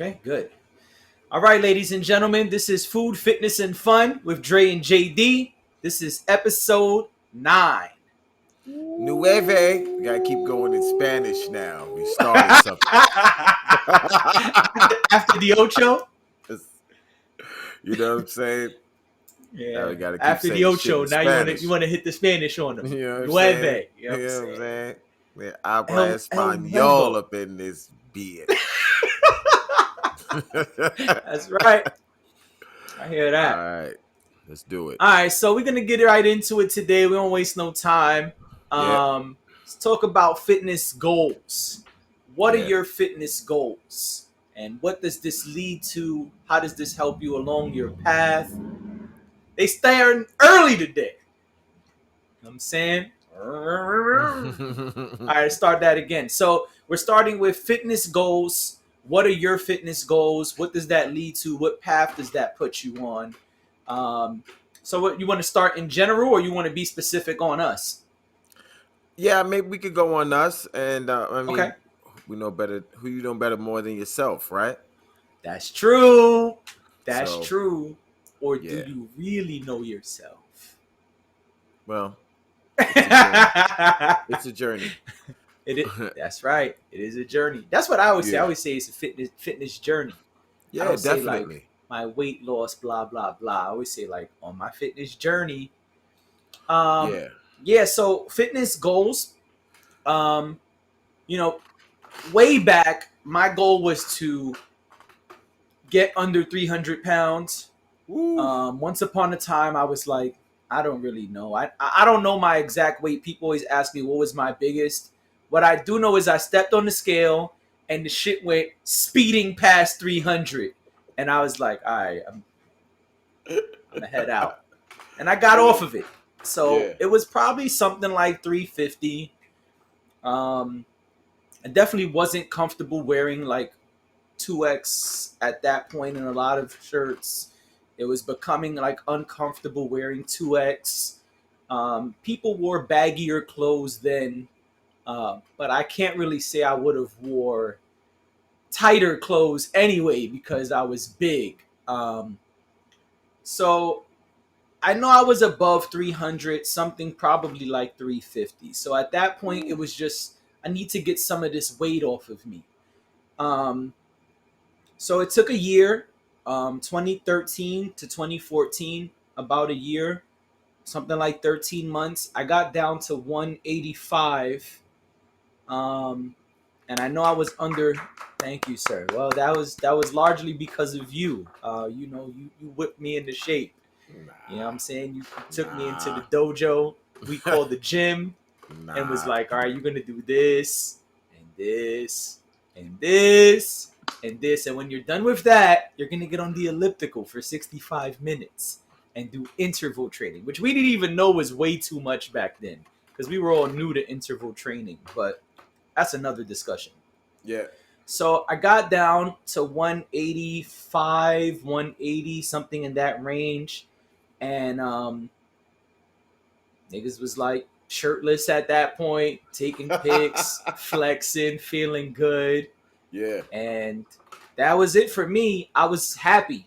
Okay, good. All right, ladies and gentlemen, this is Food, Fitness, and Fun with Dre and JD. This is episode 9. Nueve. We gotta keep going in Spanish now. We started something. after the Ocho? You know what I'm saying? Now Yeah. we gotta keep After the saying shit Ocho, in now you Spanish. wanna hit the Spanish on them. You know what I'm saying? Nueve. You know what I'm You know what I'm saying? saying? We habla El español Nuevo. up in this bitch. That's right. I hear All that. right, let's do it. All right, so we're gonna get right into it today. We don't waste no time. Yeah, Let's talk about fitness goals. What are yeah. your fitness goals, and what does this lead to? How does this help you along your path? They starting early today. You know what I'm saying. All right, start that again. So we're starting with fitness goals. What are your fitness goals? What does that lead to? What path does that put you on? Um, so what you want to start in general, or you want to be specific on us? Yeah, maybe we could go on us, and I Okay, mean, we know better. Who you know better more than yourself, right? that's true. That's So true. Or do yeah. you really know yourself? Well, it's a journey. it It's a journey. is. That's right. It is a journey. That's what I always say. I Yeah. always say it's a fitness journey. I Yeah, don't say like definitely. my weight loss, blah blah blah. I always say like on my fitness journey. Um, Yeah. yeah. So fitness goals. Um, you know, way back, my goal was to get under 300 pounds. Woo. Once upon a time, I was like, I don't really know. I don't know my exact weight. People always ask me what was my biggest. What I do know is I stepped on the scale and the shit went speeding past 300, and I was like, all right, I'm gonna head out, and I got Yeah. off of it. So Yeah. it was probably something like 350. Um, I definitely wasn't comfortable wearing like 2X at that point in a lot of shirts. It was becoming like uncomfortable wearing 2X. People wore baggier clothes then, but I can't really say I would have wore tighter clothes anyway because I was big. So I know I was above 300, something probably like 350. So at that point, it Woo. was just, I need to get some of this weight off of me. Um, so it took a year, 2013 to 2014, about a year, something like 13 months. I got down to 185. Um, and I know I was under. Thank you, sir. Well, that was largely because of you. You whipped me into shape. You know what Nah. I'm saying? You took me into the Nah. dojo we call the gym and was Nah. like, all right, you're going to do this and this and this and this. And when you're done with that, you're going to get on the elliptical for 65 minutes and do interval training, which we didn't even know was way too much back then because we were all new to interval training. But that's another discussion. Yeah. So I got down to 185, 180, something in that range. And niggas was like shirtless at that point, taking pics, flexing, feeling good. Yeah. And that was it for me. I was happy.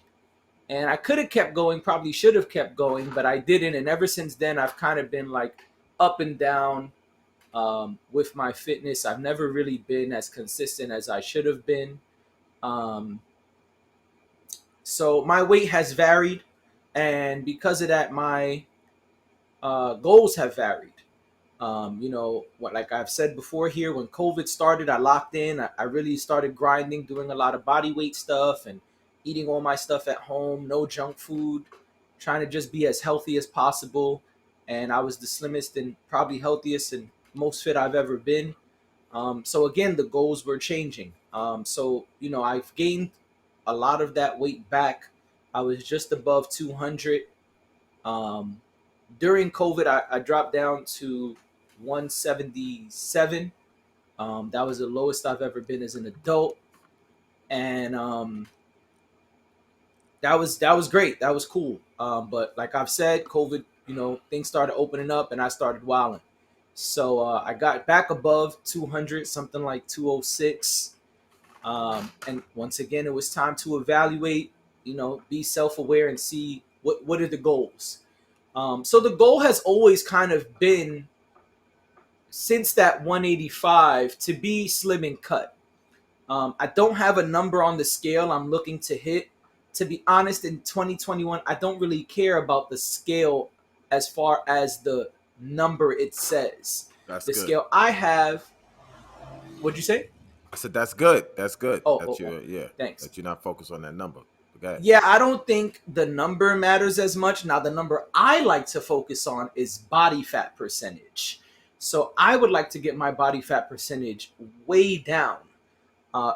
And I could have kept going, probably should have kept going, but I didn't. And ever since then, I've kind of been like up and down with my fitness. I've never really been as consistent as I should have been. Um, so my weight has varied. And because of that, my goals have varied. What like I've said before here, when COVID started, I locked in. I really started grinding, doing a lot of body weight stuff and eating all my stuff at home, no junk food, trying to just be as healthy as possible. And I was the slimmest and probably healthiest and most fit I've ever been. So again, the goals were changing. I've gained a lot of that weight back. I was just above 200. Um, During COVID, I dropped down to 177. That was the lowest I've ever been as an adult, and that was great. That was cool. But like I've said, COVID, things started opening up, and I started wilding. So I got back above 200, something like 206. And once again, it was time to evaluate, be self-aware and see what are the goals. So the goal has always kind of been, since that 185, to be slim and cut. I don't have a number on the scale I'm looking to hit. To be honest, in 2021, I don't really care about the scale as far as the number it says. That's The good. scale I have, what'd you say? I said that's good. That's good. Oh, That oh, oh, you're yeah. thanks. That you're not focused on that number. But go ahead. Yeah, I don't think the number matters as much. Now, the number I like to focus on is body fat percentage. So I would like to get my body fat percentage way down.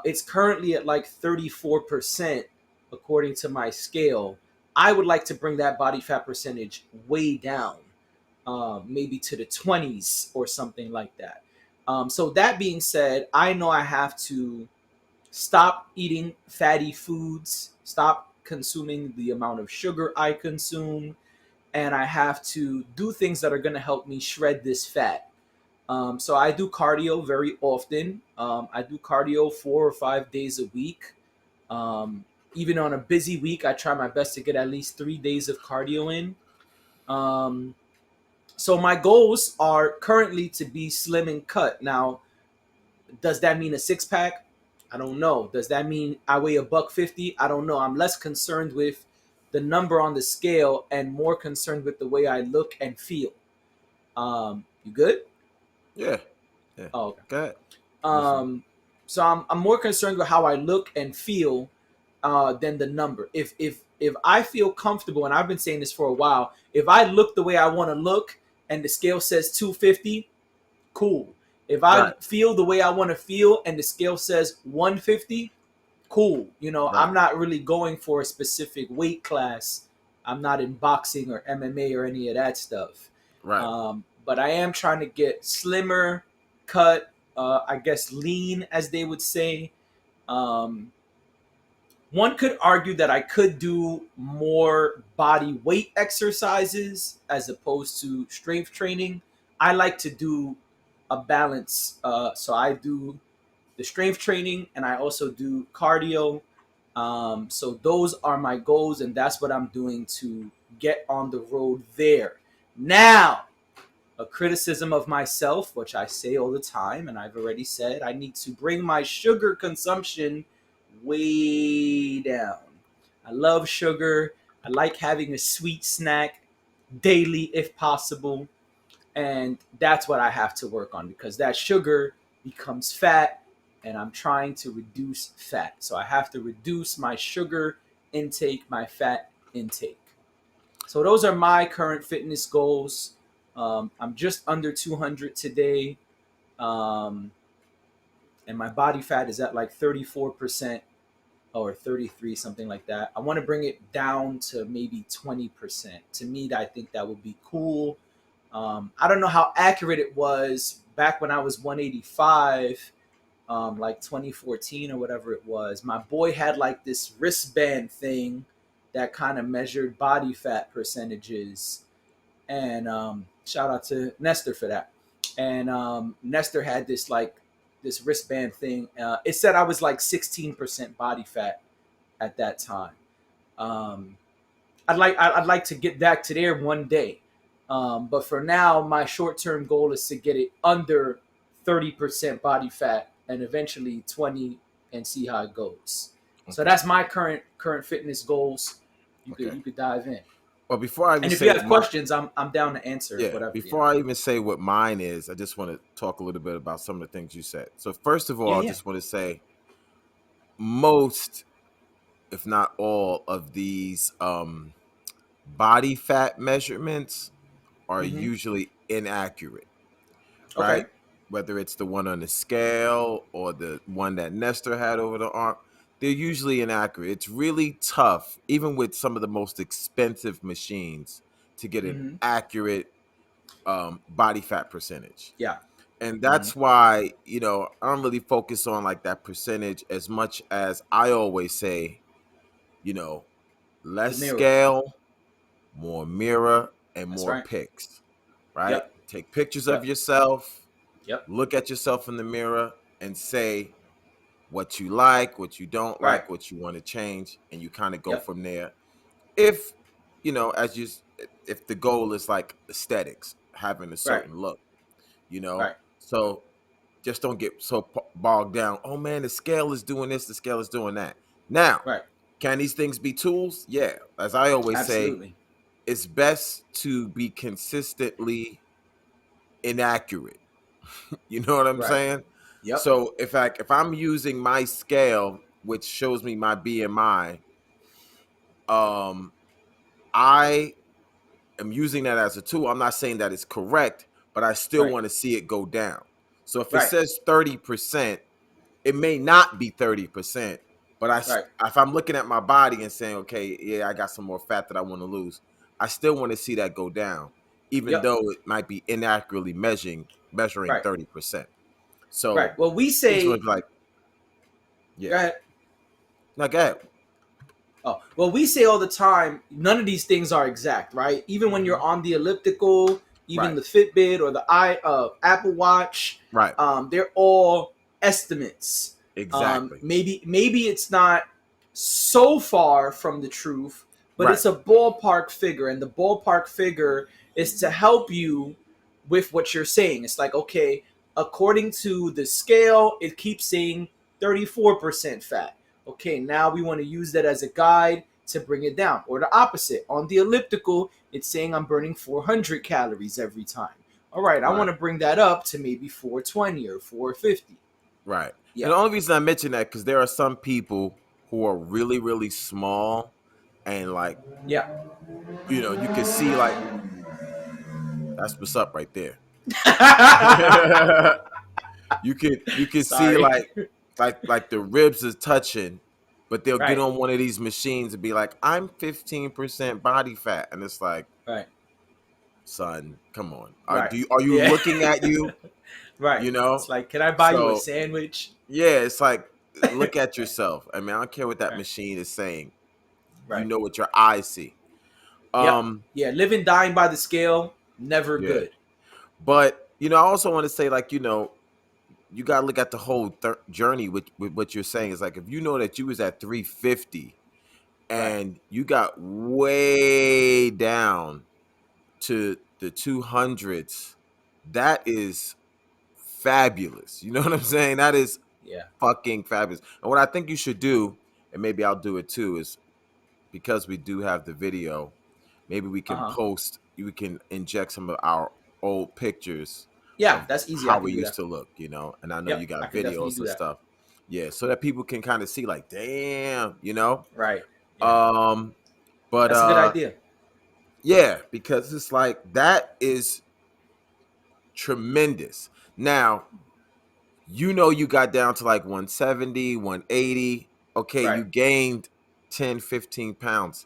It's currently at like 34% according to my scale. I would like to bring that body fat percentage way down, maybe to the 20s or something like that. So that being said, I know I have to stop eating fatty foods, stop consuming the amount of sugar I consume, and I have to do things that are going to help me shred this fat. So I do cardio very often. I do cardio 4 or 5 days a week. Um, Even on a busy week, I try my best to get at least 3 days of cardio in. Um, so my goals are currently to be slim and cut. Now, does that mean a six pack? I don't know. Does that mean I weigh $150? I don't know. I'm less concerned with the number on the scale and more concerned with the way I look and feel. You good? Yeah. Yeah. Oh, okay. Go ahead. Listen. Um, so I'm more concerned with how I look and feel than the number. If I feel comfortable, and I've been saying this for a while, if I look the way I want to look and the scale says 250, cool. If I Right. feel the way I want to feel and the scale says 150, cool. Right. I'm not really going for a specific weight class. I'm not in boxing or MMA or any of that stuff. Right. But I am trying to get slimmer, cut, I guess lean, as they would say. Um, One could argue that I could do more body weight exercises as opposed to strength training. I like to do a balance. So I do the strength training and I also do cardio. So those are my goals, and that's what I'm doing to get on the road there. Now, a criticism of myself, which I say all the time, and I've already said, I need to bring my sugar consumption way down. I love sugar. I like having a sweet snack daily if possible. And that's what I have to work on because that sugar becomes fat and I'm trying to reduce fat. So I have to reduce my sugar intake, my fat intake. So those are my current fitness goals. I'm just under 200 today, um, and my body fat is at like 34% or 33, something like that. I want to bring it down to maybe 20%. To me, I think that would be cool. I don't know how accurate it was back when I was 185, like 2014 or whatever it was. My boy had like this wristband thing that kind of measured body fat percentages, and shout out to Nestor for that. And Nestor had this wristband thing. It said I was like 16% body fat at that time. Um, I'd like to get back to there one day, but for now, my short term goal is to get it under 30% body fat and eventually 20, and see how it goes. So Okay. that's my current fitness goals. You could Okay. you could dive in. Well, before I even And if you say have what my questions, I'm down to answer yeah, whatever. before I even say what mine is, I just want to talk a little bit about some of the things you said. So first of Yeah, all, I yeah. just want to say most, if not all, of these body fat measurements are Mm-hmm. usually inaccurate, right? Okay. Whether it's the one on the scale or the one that Nestor had over the arm, they're usually inaccurate. It's really tough, even with some of the most expensive machines, to get an Mm-hmm. accurate body fat percentage. Yeah. And Mm-hmm. that's why, I don't really focus on like that percentage as much as I always say, you know, The less mirror. scale, more mirror, and That's more right. pics, right? Yep. Take pictures of Yep. yourself, Yep. look at yourself in the mirror, and say, what you like, what you don't Right. like, what you want to change, and you kind of go Yep. from there. If as you, if the goal is like aesthetics, having a Right. certain look, Right. so just don't get so bogged down. Oh man, the scale is doing this, the scale is doing that. Now, Right. can these things be tools? Yeah. As I always say, Absolutely. it's best to be consistently inaccurate. You know what I'm Right. saying? Yep. So if I'm using my scale, which shows me my BMI, um, I am using that as a tool. I'm not saying that it's correct, but I still Right. want to see it go down. So if it Right. says 30%, it may not be 30%, but Right. if I'm looking at my body and saying, okay, yeah, I got some more fat that I want to lose, I still want to see that go down, even Yep. though it might be inaccurately measuring Right. 30%. Right. So Well, we I just want say, to be like, go yeah, ahead. now go ahead. Oh, well, we say all the time, none of these things are exact, right? Even when you're Hmm. on the elliptical, even Right, the Fitbit or the Apple Watch, right, they're all estimates. exactly, Maybe it's not so far from the truth, but right, it's a ballpark figure, and the ballpark figure is to help you with what you're saying. It's like, okay, according to the scale, it keeps saying 34% fat. Okay, now we want to use that as a guide to bring it down. Or the opposite. On the elliptical, it's saying I'm burning 400 calories every time. All right, I want right, to bring that up to maybe 420 or 450. right. And Yeah. the only reason I mention that because there are some people who are really, really small, and like Yeah. you can see like that's what's up right there. You can see Sorry. like the ribs is touching, but they'll get Right. on one of these machines and be like, I'm 15% body fat. And it's like, Right. son, come on. Are Right. do you are you Yeah. looking at you? Right. You know? It's like, can I buy you a So sandwich? yeah, it's like look at yourself. I mean, I don't care what that Right. machine is saying. You Right. know what your eyes see. Yep. Um, Yeah. Living, dying by the scale, never yeah. good. But I also want to say, like, you got to look at the whole journey with what you're saying. Is like if you know that you was at 350 Right. and you got way down to the 200s, that is fabulous. You know what I'm saying? That is Yeah. fucking fabulous. And what I think you should do, and maybe I'll do it too, is because we do have the video, maybe Uh huh. we can inject some of our old pictures Yeah. of That's easy. I how can we do used that. to look, and I know you Yep. I got can definitely videos do and that. stuff. Yeah, so that people can kind of see like, damn. Right. Yeah. Um, but That's a good idea. yeah, because it's like that is tremendous. Now, you got down to like 170, 180. Okay, Right. you gained 10, 15 pounds.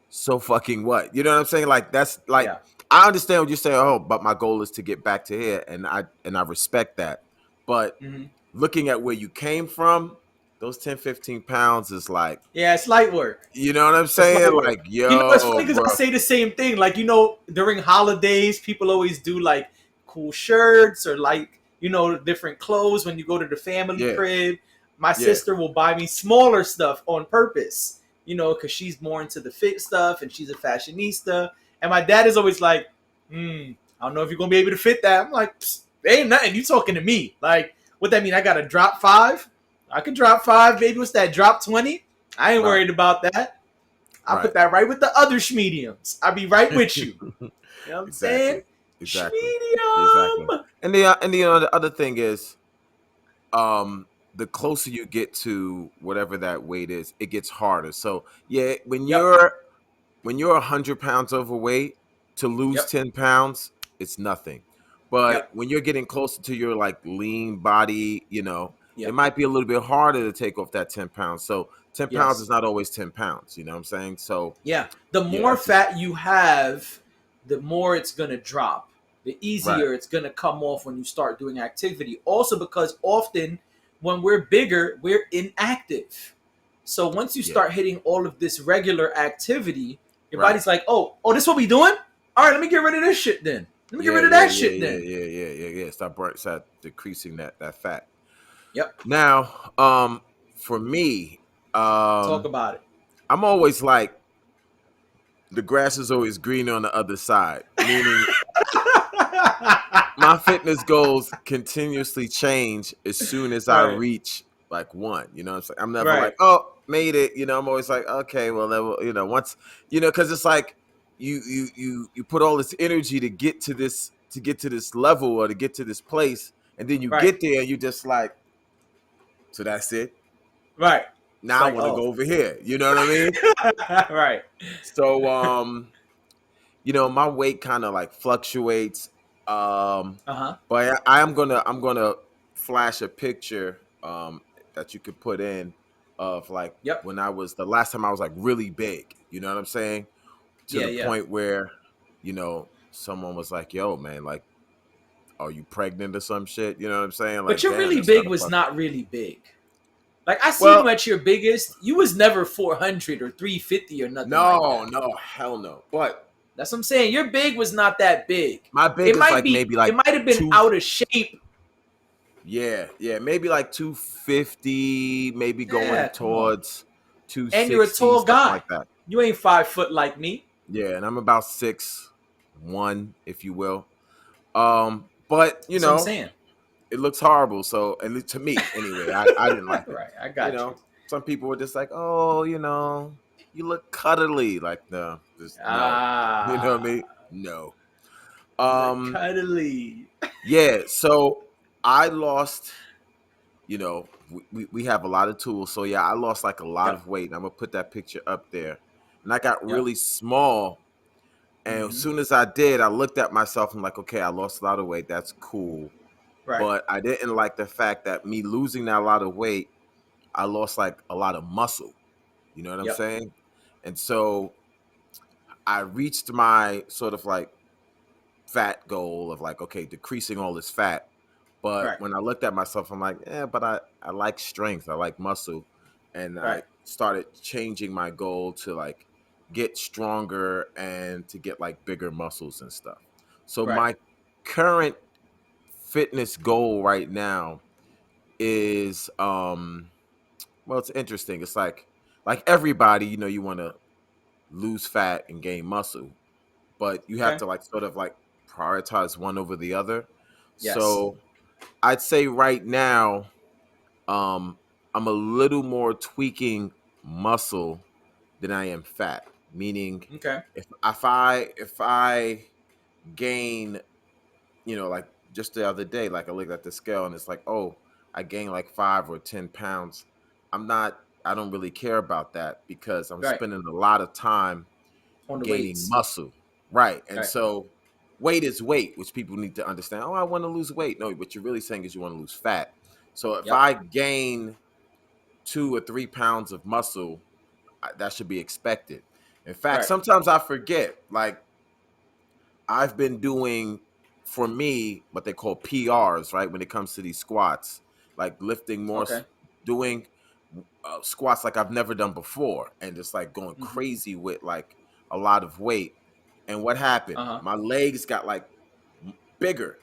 So fucking what? You know what I'm saying? Like that's like Yeah. I understand what you're saying. Oh, but my goal is to get back to here, and I respect that. But Hmm. looking at where you came from, those 10, 15 pounds is like, Yeah. It's light work. you know what I'm It's saying? light work. Like, It's yo, funny because I bro. say the same thing. Like, during holidays, people always do like cool shirts or like, different clothes when you go to the family Yeah, crib. My yeah, sister will buy me smaller stuff on purpose, because she's more into the fit stuff and she's a fashionista. And my dad is always like, I don't know if you're going to be able to fit that. I'm like, ain't nothing. You talking to me. Like, what that mean? I got to drop five? I can drop five, baby. What's that? Drop 20? I ain't right, worried about that. I put right. that right with the other schmediums. I'll be right with you. You know what I'm saying? Exactly, exactly, exactly. Schmedium. And the other thing is, the closer you get to whatever that weight is, it gets harder. So yeah, when Yep. you're 100 pounds overweight, to lose Yep. 10 pounds, it's nothing. But Yep. when you're getting closer to your like lean body, it Yep. might be a little bit harder to take off that 10 pounds. So 10 pounds is Yes. not always 10 pounds. You know what I'm saying? So Yeah. The yeah, more fat you have, the more it's going to drop. The right, easier it's going to come off when you start doing activity. Also, because often when we're bigger, we're inactive. So once you yeah, start hitting all of this regular activity, your right. body's like, oh, this what we doing? All right, let me get rid of this shit then. Let me get Yeah, rid of yeah, that yeah, shit yeah, then. yeah, yeah, yeah, yeah. Start decreasing that fat. Yep. Now, for me, Talk um, about it. I'm always like the grass is always greener on the other side, meaning my fitness goals continuously change as soon as I Right. reach like one. You know what I'm saying? I'm never like, Right. oh, made it. I'm always like, okay, well, once, because it's like you put all this energy to get to this level or to get to this place, and then you Right. get there and you just like, so that's it. Right. It's Now I like, want to go oh. over here. You know what I mean? Right. So my weight kind of like fluctuates. Um, Uh-huh. but I'm gonna flash a picture that you could put in of like Yep. when I was the last time I was like really big. You know what I'm saying? To Yeah, the yeah. point where someone was like, "Yo, man, like, are you pregnant or some shit?" You know what I'm saying? But Like, your damn, really that's kind big of was fucked not up. really big. Like I seen you Well, at your biggest. You was never 400 or 350 or nothing like no, that. no, hell no. But That's what I'm saying. Your big was not that big. my big is like maybe It like might have been two. out of shape. Yeah, yeah, maybe like 250, maybe going Yeah, come on. towards And you're a 260, tall something guy. like that. You ain't 5 foot like me. Yeah, and I'm about 6'1", if you will. But That's what I'm saying. it looks horrible. So, and to me, anyway, I didn't like it. Right, I You got you. know, some people were just like, "Oh, you look cuddly." Like, no, just no. You know what I Ah, mean? No. you look Um, cuddly. yeah. So I lost. We have a lot of tools. So yeah, I lost like a lot Yep, of weight. I'm gonna put that picture up there. And I got yep. really small. And as Mm-hmm. soon as I did, I looked at myself and like, okay, I lost a lot of weight. That's cool. Right, But I didn't like the fact that me losing that lot of weight, I lost like a lot of muscle. You know what I'm yep. saying? And so I reached my sort of like fat goal of like, okay, decreasing all this fat. But Right, when I looked at myself, I'm like, yeah, but I like strength. I like muscle. And I right, started changing my goal to like get stronger and to get like bigger muscles and stuff. So right. my current fitness goal right now is well, it's interesting. It's like everybody, you want to lose fat and gain muscle, but you have Okay. to like sort of like prioritize one over the other. Yes. So I'd say right now, I'm a little more tweaking muscle than I am fat. Meaning, Okay. if I gain, like just the other day, like I looked at the scale and it's like, oh, I gained like 5 or 10 pounds. I don't really care about that because I'm Right. spending a lot of time On the gaining weights. muscle. Right. And Right. so weight is weight, which people need to understand. Oh, I want to lose weight. No, what you're really saying is you want to lose fat. So if Yep. I gain 2 or 3 pounds of muscle, that should be expected. In fact, Right. sometimes I forget. Like I've been doing for me what they call PRs, right? When it comes to these squats, like lifting more, Okay. doing squats like I've never done before, and just like going Mm-hmm. crazy with like a lot of weight. And what happened? Uh huh. My legs got like bigger,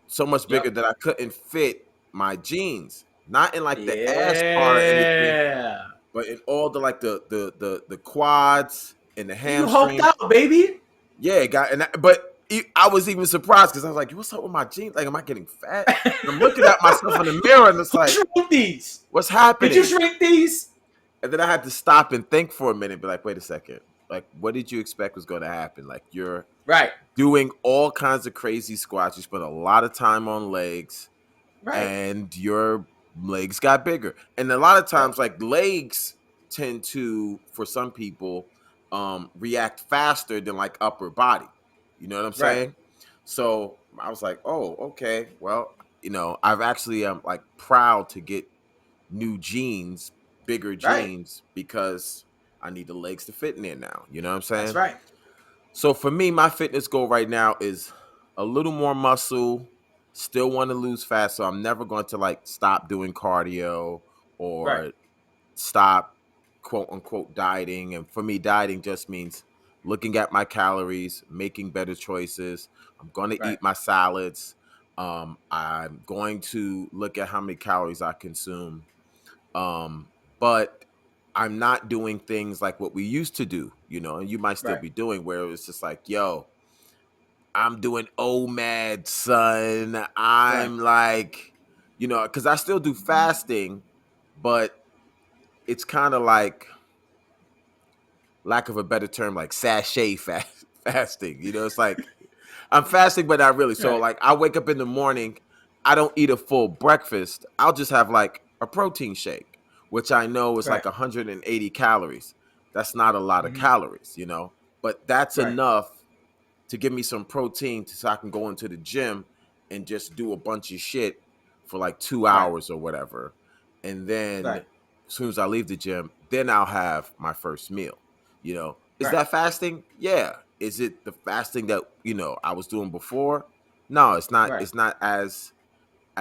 so much bigger Yep. that I couldn't fit my jeans. Not in like the ass part or anything, Yeah. but in all the like the quads and the You hulked hamstring. out, baby. Yeah, it got but I was even surprised because I was like, "What's up with my jeans? Like, am I getting fat?" And I'm looking at myself in the mirror and it's Who like, shrunk these? "What's Did you happening?" shrink these? And then I had to stop and think for a minute, and be like, "Wait a second. Like, what did you expect was going to happen? Like, you're Right. doing all kinds of crazy squats. You spent a lot of time on legs, Right. and your legs got bigger. And a lot of Yep. times, like legs tend to, for some people, react faster than like upper body. You know what I'm Right. saying? So I was like, oh, okay. Well, I've actually like proud to get new jeans, bigger Right. jeans, because I need the legs to fit in there now. You know what I'm That's saying? right. So for me, my fitness goal right now is a little more muscle. Still want to lose fat, so I'm never going to like stop doing cardio Right. or stop quote unquote dieting. And for me, dieting just means looking at my calories, making better choices. I'm going to Right. eat my salads. I'm going to look at how many calories I consume. But I'm not doing things like what we used to do, and you might still Right. be doing, where it was just like, yo, I'm doing OMAD, son. Right. I'm like, because I still do fasting, but it's kind of like, lack of a better term, like sachet fasting. It's like I'm fasting, but not really. So, Right. like, I wake up in the morning, I don't eat a full breakfast. I'll just have like a protein shake, which I know is Right. like 180 calories. That's not a lot of Hmm. calories, but that's Right. enough to give me some protein so I can go into the gym and just do a bunch of shit for like two Right. hours or whatever. And then Right. as soon as I leave the gym, then I'll have my first meal. Is Right. that fasting? Yeah. Is it the fasting that, I was doing before? No, it's not. Right. It's not as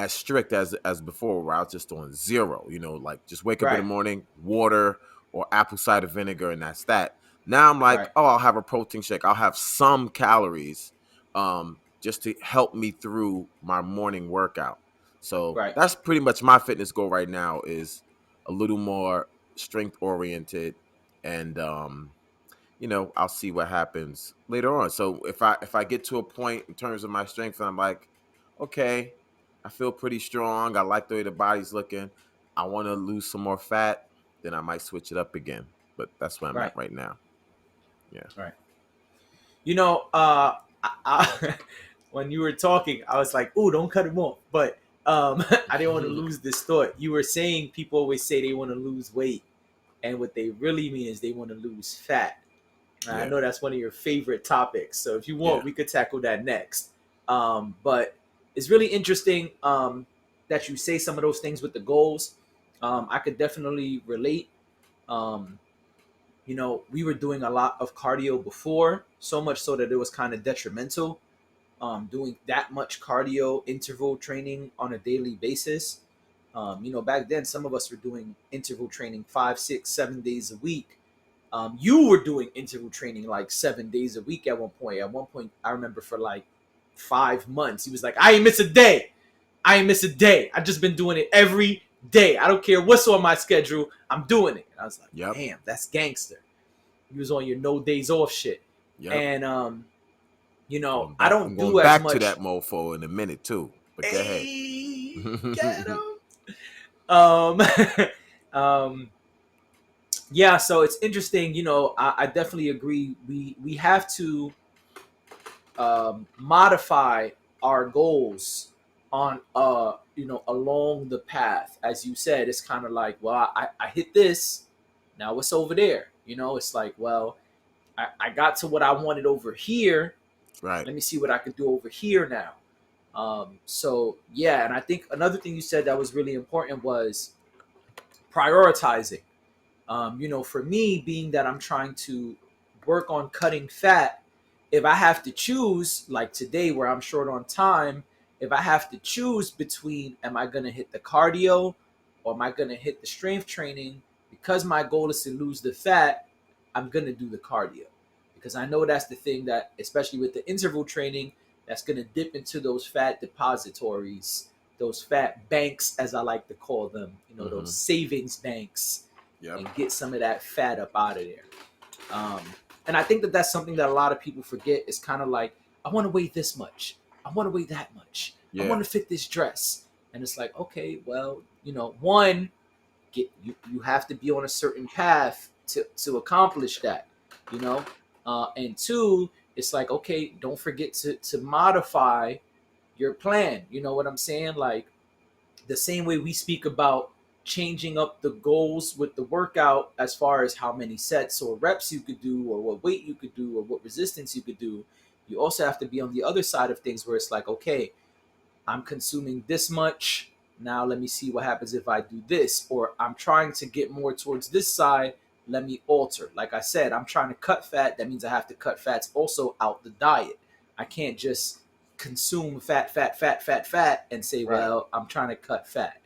strict as before, where I was just on zero, like just wake up in the Right. morning, water or apple cider vinegar, and that's that. Now I'm like, Right. oh, I'll have a protein shake. I'll have some calories, just to help me through my morning workout. So Right. that's pretty much my fitness goal right now, is a little more strength oriented, and I'll see what happens later on. So if I get to a point in terms of my strength and I'm like, okay, I feel pretty strong, I like the way the body's looking, I want to lose some more fat, then I might switch it up again. But that's where I'm Right. at right now. Yeah. Right. You know, when you were talking, I was like, "Ooh, don't cut him off." But I didn't want to lose this thought. You were saying people always say they want to lose weight, and what they really mean is they want to lose fat. And I Yeah. know that's one of your favorite topics. So if you want, Yeah. we could tackle that next. But it's really interesting that you say some of those things with the goals. I could definitely relate. Um, we were doing a lot of cardio before, so much so that it was kind of detrimental. Doing that much cardio interval training on a daily basis. Back then, some of us were doing interval training 5, 6, 7 days a week. You were doing interval training like 7 days a week at one point. At one point, I remember for like 5 months, he was like, "I ain't miss a day. I ain't miss a day. I just been doing it every day. I don't care what's on my schedule. I'm doing it." And I was like, Yep. "Damn, that's gangster." You was on your no days off shit, Yep. and Going I back. I'm don't going do as back to that much. mofo in a minute too. But go ahead. Hey, get him. Um, um, yeah. So it's interesting. I definitely agree. We have to modify our goals on along the path. As you said, it's kind of like, well, I hit this, now what's over there? It's like, well, I got to what I wanted over here, Right. let me see what I can do over here now. So yeah, and I think another thing you said that was really important was prioritizing. For me, being that I'm trying to work on cutting fat, if I have to choose, like today where I'm short on time, if I have to choose between, am I going to hit the cardio or am I going to hit the strength training, because my goal is to lose the fat, I'm going to do the cardio. Because I know that's the thing that, especially with the interval training, that's going to dip into those fat depositories, those fat banks, as I like to call them, those Mm-hmm. savings banks, Yep. and get some of that fat up out of there. Um, and I think that that's something that a lot of people forget. Is kind of like, I want to weigh this much, I want to weigh that much, I Yeah. want to fit this dress, and it's like, okay, well, one, you have to be on a certain path to accomplish that, you know, and two, it's like, okay, don't forget to modify your plan. You know what I'm saying? Like, the same way we speak about changing up the goals with the workout as far as how many sets or reps you could do or what weight you could do or what resistance you could do, you also have to be on the other side of things where it's like, okay, I'm consuming this much, now let me see what happens if I do this, or I'm trying to get more towards this side, let me alter. Like I said, I'm trying to cut fat, that means I have to cut fats also out the diet. I can't just consume fat, fat, fat, fat, fat and say, Right. well, I'm trying to cut fat.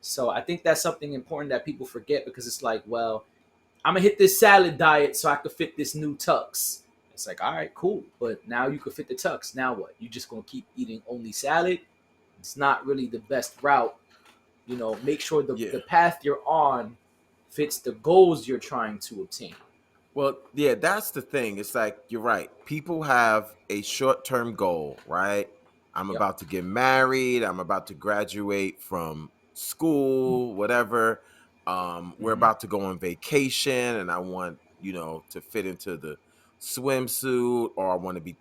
So I think that's something important that people forget, because it's like, well, I'm gonna hit this salad diet so I could fit this new tux. It's like, all right, cool, but now you could fit the tux. Now what? You just gonna keep eating only salad? it's not really the best route. Make sure the Yeah. path you're on fits the goals you're trying to obtain. Well, yeah, that's the thing. It's like you're right. People have a short-term goal, right? I'm Yep. about to get married. I'm about to graduate from school, whatever. We're Hmm. about to go on vacation, and I want to fit into the swimsuit, or I want to be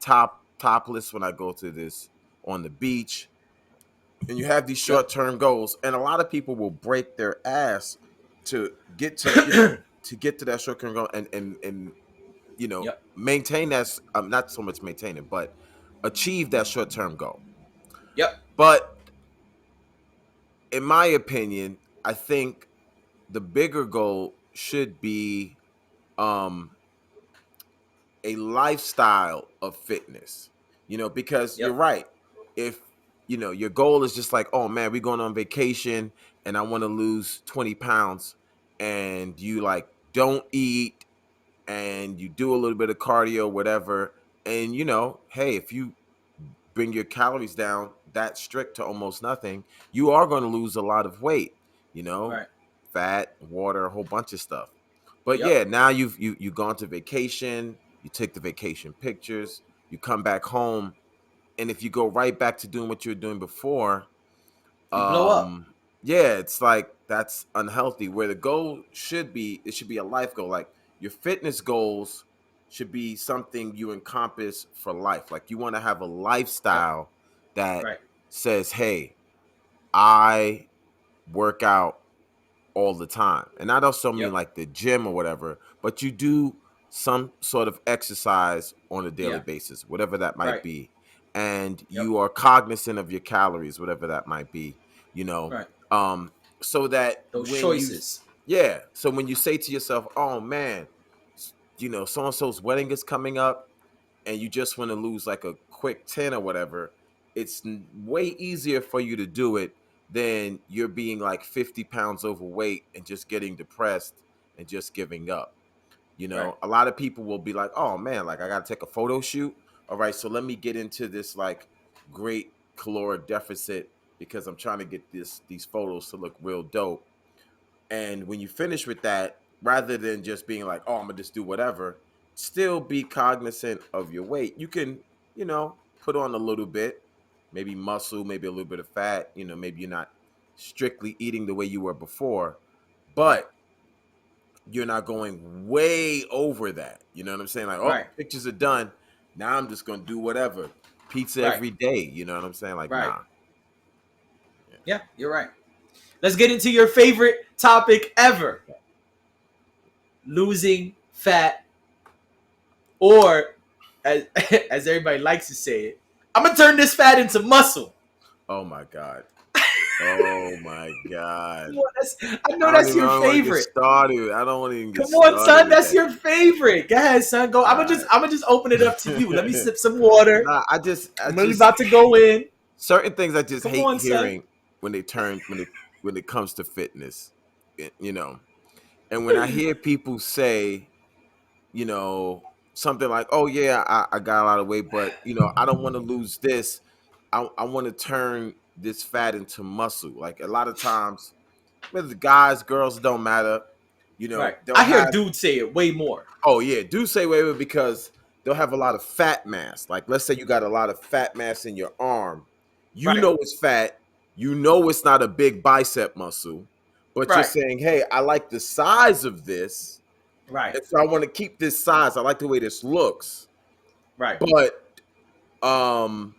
topless when I go to this on the beach. And you have these Yep. short-term goals, and a lot of people will break their ass to get to to get to that short-term goal and Yep. maintain that, not so much maintain it, but achieve that short-term goal. Yep. But in my opinion, I think the bigger goal should be um a lifestyle of fitness, because you're Yep. right. If your goal is just like, oh man, we're going on vacation and I want to lose 20 pounds, and you like don't eat and you do a little bit of cardio, whatever, and hey, if you bring your calories down that strict to almost nothing, you are going to lose a lot of weight, you know, Right. fat, water, a whole bunch of stuff. But Yep. yeah, now you've gone to vacation, you take the vacation pictures, you come back home, and if you go right back to doing what you were doing before, You blow up. yeah, it's like that's unhealthy. Where the goal should be, it should be a life goal. Like your fitness goals should be something you encompass for life. Like you want to have a Yep. lifestyle that Right. says, hey, I work out all the time. And not also mean Yep. like the gym or whatever, but you do some sort of exercise on a daily Yeah. basis, whatever that might Right. be. And Yep. you are cognizant of your calories, whatever that might be, you know, Right. um, so that Those when you, choices. yeah, so when you say to yourself, oh man, so and so's wedding is coming up, and you just want to lose like a quick 10 or whatever, it's way easier for you to do it than you're being like 50 pounds overweight and just getting depressed and just giving up. Right. A lot of people will be like, oh man, like I got to take a photo shoot. All right, so let me get into this like great caloric deficit because I'm trying to get these photos to look real dope. And when you finish with that, rather than just being like, oh, I'm gonna just do whatever, still be cognizant of your weight. You can, put on a little bit, maybe muscle, maybe a little bit of fat, maybe you're not strictly eating the way you were before, Right. but you're not going way over that. You know what I'm saying? Like, oh, Right. pictures are done. Now I'm just gonna do whatever. Pizza Right. every day. You know what I'm saying? Like, Right. nah. Yeah. Yeah. You're right. Let's get into your favorite topic ever: losing fat, or as as everybody likes to say it, I'm gonna turn this fat into muscle. Oh my God. Oh my God. Come on, I know I don't that's even your I don't want to get favorite. started. I don't want to even get Come on, started son, with that's that. your favorite. Go ahead, son. Go. All right. I'm gonna just open it up to you. Let me sip some water. Nah, I I'm really just about to go in. certain things I just Come hate on, son. hearing when it comes to fitness, and when I hear people say, something like, "Oh yeah, I got a lot of weight, but I don't want to lose this. I want to turn this fat into muscle." Like a lot of times, whether guys, girls, don't matter. Right. They'll I hear have, dudes say it way more. oh yeah, do say wait, wait, because they'll have a lot of fat mass. Like let's say you got a lot of fat mass in your arm. You Right. know it's fat. You know it's not a big bicep muscle, but you're Right. saying, hey, I like the size of this, Right. and so I want to keep this size. I like the way this looks, Right. but um,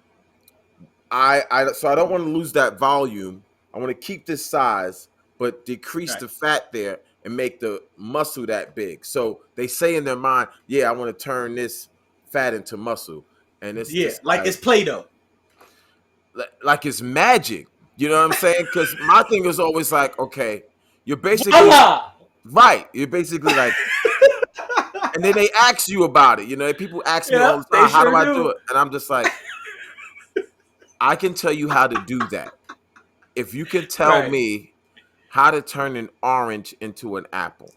I don't want to lose that volume. I want to keep this size, but decrease Right. the fat there and make the muscle that big. So they say in their mind, yeah, I want to turn this fat into muscle. And it's Yeah. just Like like it's Play-Doh. like it's magic. You know what I'm saying? Because my thing is always like, okay, you're basically Voila. right. You're basically like, and then they ask you about it. People ask me all Yep. the They time, how do sure I do do. it? And I'm just like, I can tell you how to do that. If you can tell Right. me how to turn an orange into an apple,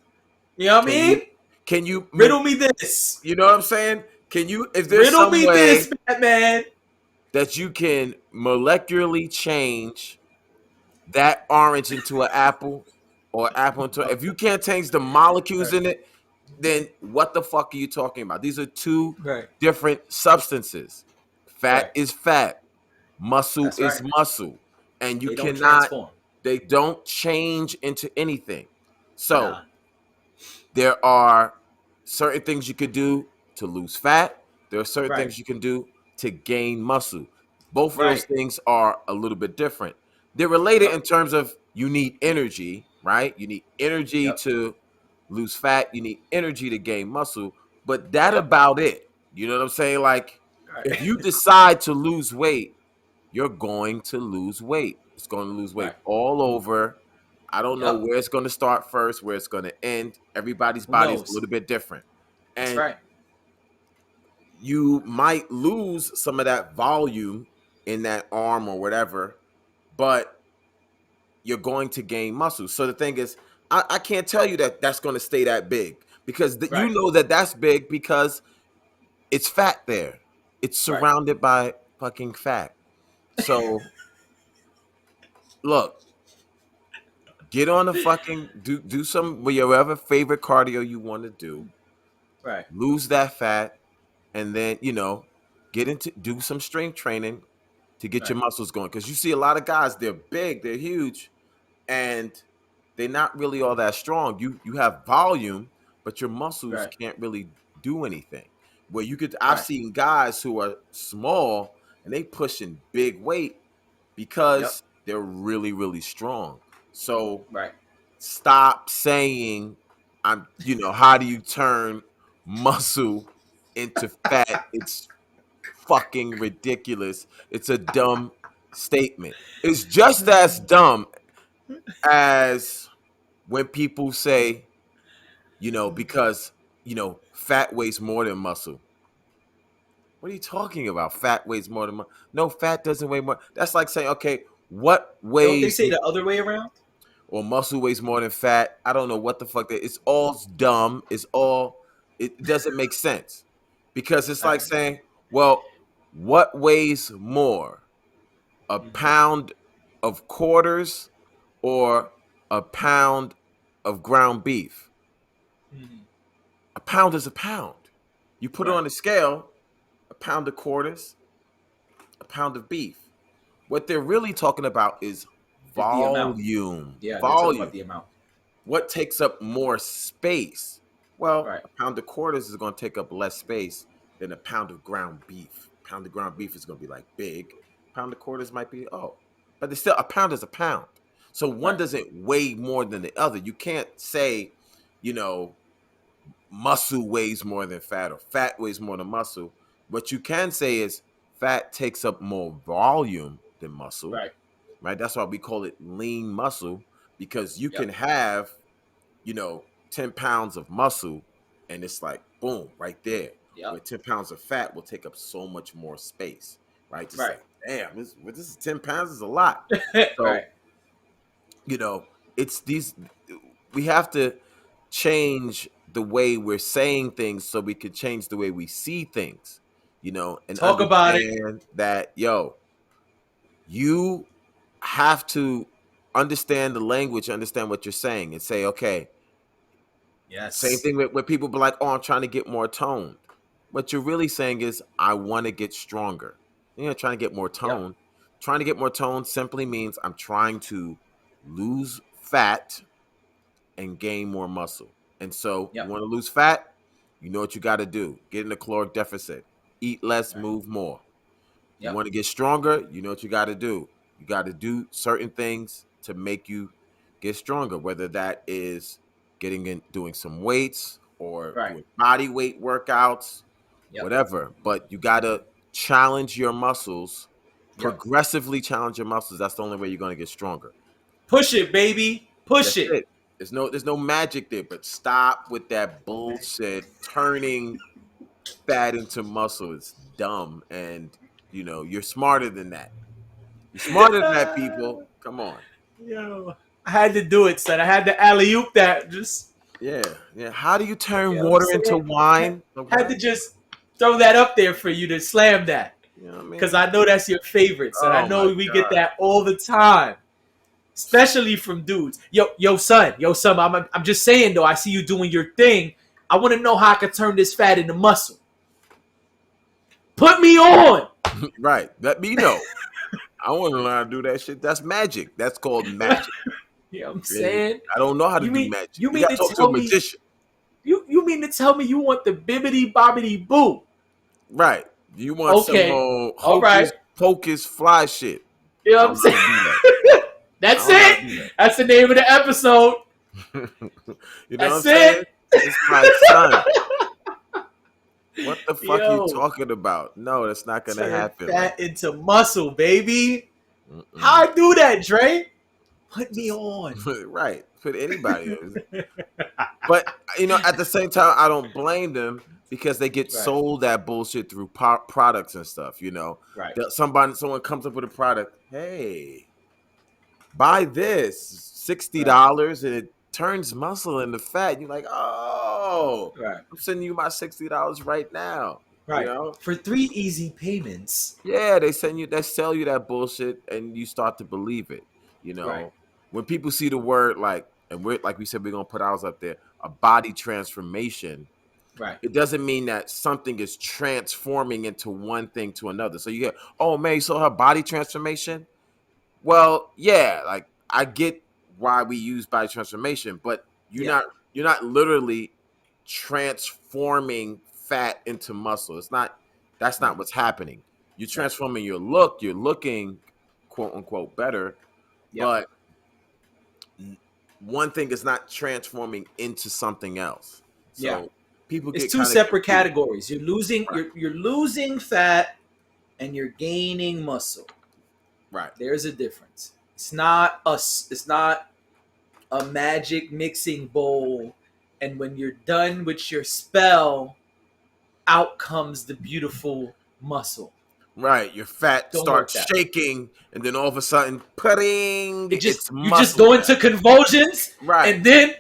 You know what I can mean? you can you Riddle me this. you know what I'm saying? Can you, if there's Riddle some me way, this, Batman. that you can molecularly change that orange into an apple or apple into, Oh, if you can't change the molecules right, in it, then what the fuck are you talking about? These are two right, different substances. Fat right. is fat, muscle That's is right. muscle, and you They don't cannot, transform. they don't change into anything. So Nah. there are certain things you could do to lose fat. There are certain Right, things you can do to gain muscle. Both of those right. things are a little bit different. They're related Yep, in terms of you need energy, right? You need energy yep, to lose fat, you need energy to gain muscle, but that yep. about it. You know what I'm saying? Like, if Right, you decide to lose weight, you're going to lose weight. It's going to lose weight right. all over. I don't know Yep. where it's going to start first, where it's going to end. Everybody's Who body is a knows? little bit different. That's And right. you might lose some of that volume in that arm or whatever, but you're going to gain muscle. So the thing is, I can't tell you that that's going to stay that big because you Right, know that that's big because it's fat there. It's right. surrounded by fucking fat. So look, get on the fucking do some whatever favorite cardio you want to do. Right, Lose that fat, and then get into do some strength training to get your right, muscles going. Because you see a lot of guys, they're big, they're huge, and they're not really all that strong. You have volume, but your muscles right, can't really do anything. Where you could, I've right. seen guys who are small and they pushing big weight Yep. because they're really really strong. So Right. stop saying how do you turn muscle into fat? It's fucking ridiculous. It's a dumb statement. It's just as dumb as when people say, because fat weighs more than muscle. What are you talking about? Fat weighs more than muscle. No, fat doesn't weigh more. That's like saying, okay, what Don't they weighs say the other way around? or muscle weighs more than fat. I don't know what the fuck that. It's all dumb. It's all. It doesn't make sense because it's like Right. saying, well, what weighs more, a Hmm. pound of quarters or a pound of ground beef? Hmm. A pound is a pound. You put it Right. on a scale, a pound of quarters, a pound of beef. What they're really talking about is The amount. volume. Yeah, they're talking about Volume. the amount. What takes up more space? Well, Right. a pound of quarters is going to take up less space than a pound of ground beef. A pound of ground beef is going to be like big. A pound of quarters might be, but it's still, a pound is a pound. So one Right. doesn't weigh more than the other. You can't say, you know, muscle weighs more than fat or fat weighs more than muscle. What you can say is fat takes up more volume than muscle, Right. right? That's why we call it lean muscle because you can Yep. have 10 pounds of muscle and it's like boom right there, where Yep. 10 pounds of fat will take up so much more space, right? Just Right. like, damn, this is 10 pounds is a lot. Right. So, you know, it's these, we have to change the way we're saying things so we can change the way we see things, and Talk about it. understand that, you have to understand the language, understand what you're saying, and say, okay, same Yes. thing with people be like, oh, I'm trying to get more toned. What you're really saying is, I want to get stronger. You're not trying to get more Yep. tone. Trying to get more tone simply means I'm trying to lose fat and gain more muscle. And so you Yep. want to lose fat, you know what you got to do. Get in a caloric deficit. Eat less, Right. move more. You Yep. want to get stronger, you know what you got to do. You got to do certain things to make you get stronger, whether that is getting in doing some weights or Right. doing body weight workouts, Yep. whatever. But you got to challenge your muscles, Yep. progressively challenge your muscles. That's the only way you're going to get stronger. Push it, baby. Push That's it. it. There's no magic there, but stop with that bullshit turning fat into muscle. It's dumb, and you're smarter than that. You're smarter than that, people. Come on. Yo, I had to do it, son. I had to alley oop that. Just, Yeah, yeah. How do you you turn know what I'm water into saying? wine? Had Okay. to just throw that up there for you to slam that. You know what I Because mean? I know that's your favorites, and I Oh know my we get god. that all the time, especially from dudes. Yo, son. I'm just saying though. I see you doing your thing. I want to know how I can turn this fat into muscle. Put me on. Right. Let me know. I want to learn how to do that shit. That's magic. That's called magic. You know what I'm Really? saying? I don't know how to You do mean magic. you You mean gotta to talk to a tell me magician. you mean to tell me you want the bibbity bobbity boo? Right. You want some Okay, all right. hocus pocus fly shit. You know I what I'm don't know saying? how to do that. I That's don't know how to it. do That's the name of the episode. that. You know what I'm That's saying? it. It's like, son, what the fuck you Yo, talking about? No, that's not gonna turn happen like fat into muscle, baby. that. How Mm-mm. I do that, Dre? Put me Just on. right. Put anybody in. But at the same time, I don't blame them because they get Right, sold that bullshit through products and stuff. right, Someone comes up with a product. Hey, buy this right, $60 and it turns muscle into fat. You're like, oh, right, I'm sending you my $60 right now. You right. know, For 3 easy payments. yeah, they sell you that bullshit, and you start to believe it. You Right, know, when people see the word like, and we're like we said, we're gonna put ours up there, a body transformation. right. It doesn't mean that something is transforming into one thing to another. So you get, oh man, you saw her body transformation. Well, yeah, like I get why we use body transformation, but you're Yeah, not you're not literally transforming fat into muscle. That's not right. what's happening. You're Right. transforming your look, you're looking quote unquote better, Yep. but one thing is not transforming into something else. Yeah. So people It's get two kind of separate confused. categories. You're losing Right. you're losing fat and you're gaining muscle. Right. There's a difference. It's not a magic mixing bowl, and when you're done with your spell, out comes the beautiful muscle. Right. Your fat Don't work starts that way. shaking, and then all of a sudden, pudding, It just it's you just muscle go now. into convulsions Right. and then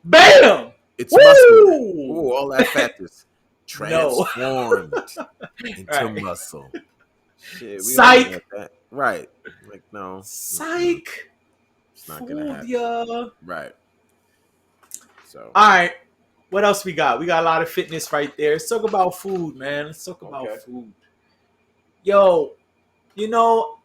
bam! It's muscle now. Woo! Ooh, all that fat is No. transformed into Right. muscle. Shit, we don't Psych. want that. Right. Like, no, Psych. it's not gonna Fooled happen. ya. Right. So, All right. What else we got? We got a lot of fitness right there. Let's talk about food, man. Let's talk about okay. food. Yo,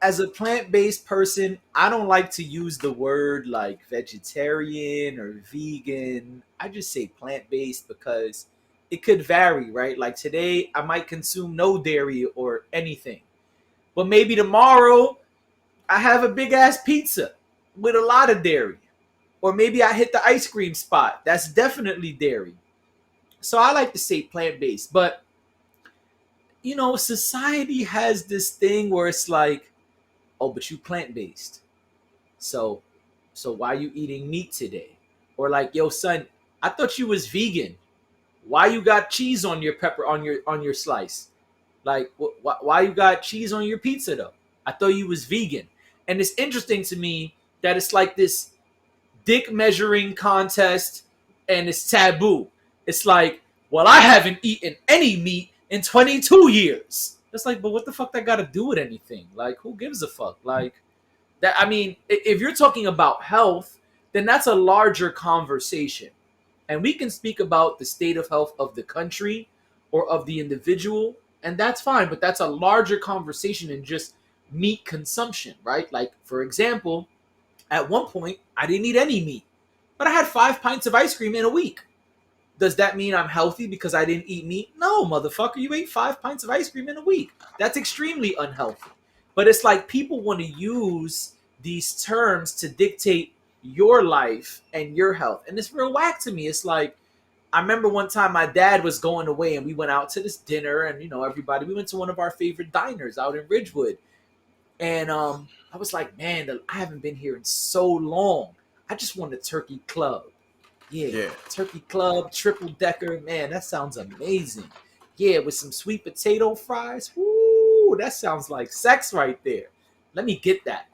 as a plant-based person, I don't like to use the word like vegetarian or vegan. I just say plant-based because it could vary, right? Like today, I might consume no dairy or anything. But maybe tomorrow, I have a big ass pizza with a lot of dairy. Or maybe I hit the ice cream spot. That's definitely dairy. So I like to say plant-based, but society has this thing where it's like, oh, but you plant-based. So why you eating meat today? Or like, yo, son, I thought you was vegan. Why you got cheese on your pepper on your slice? Like, why you got cheese on your pizza though? I thought you was vegan. And it's interesting to me that it's like this dick measuring contest and it's taboo. It's like, well, I haven't eaten any meat in 22 years. It's like, but what the fuck that got to do with anything? Like, who gives a fuck? Like, that, I mean, if you're talking about health, then that's a larger conversation. And we can speak about the state of health of the country or of the individual, and that's fine, but that's a larger conversation than just meat consumption, right? Like, for example, at one point, I didn't eat any meat, but I had 5 pints of ice cream in a week. Does that mean I'm healthy because I didn't eat meat? No, motherfucker, you ate 5 pints of ice cream in a week. That's extremely unhealthy. But it's like people want to use these terms to dictate your life and your health. And it's real whack to me. It's like, I remember one time my dad was going away and we went out to this dinner and, everybody, we went to one of our favorite diners out in Ridgewood. And I was like, man, I haven't been here in so long. I just want a turkey club. Yeah, Yeah. turkey club, triple decker. Man, that sounds amazing. Yeah, with some sweet potato fries. Woo, that sounds like sex right there. Let me get that.